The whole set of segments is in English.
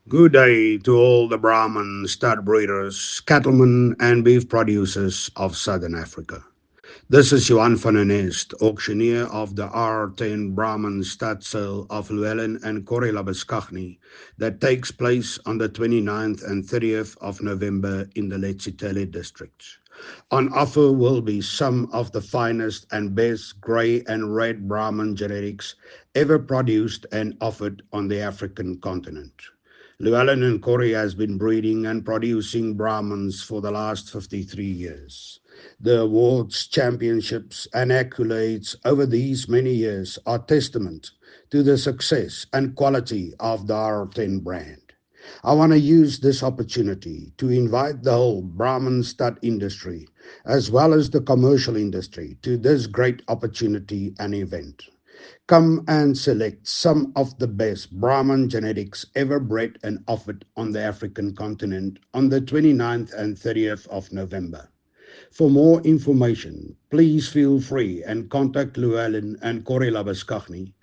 Good day to all the Brahman stud breeders, cattlemen, and beef producers of Southern Africa. This is Johan van der Nest, auctioneer of the R10 Brahman stud sale of Llewellyn and Corrie Labuschagne that takes place on the 29th and 30th of November in the Letsitele districts. On offer will be some of the finest and best grey and red Brahman genetics ever produced and offered on the African continent. Llewellyn and Corrie has been breeding and producing Brahmans for the last 53 years. The awards, championships, and accolades over these many years are testament to the success and quality of the R10 brand. I want to use this opportunity to invite the whole Brahman stud industry, as well as the commercial industry, to this great opportunity and event. Come and select some of the best Brahman genetics ever bred and offered on the African continent on the 29th and 30th of November. For more information, please feel free and contact Llewellyn and Corrie Labuschagne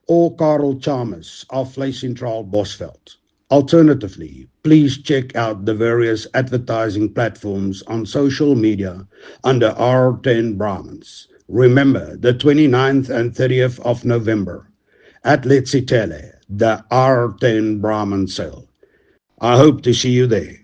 or Karel Chalmers of Vleiscentraal Bosveld. Alternatively, please check out the various advertising platforms on social media under R10 Brahmins. Remember the 29th and 30th of November at Letsitele, the R10 Brahmin sale. I hope to see you there.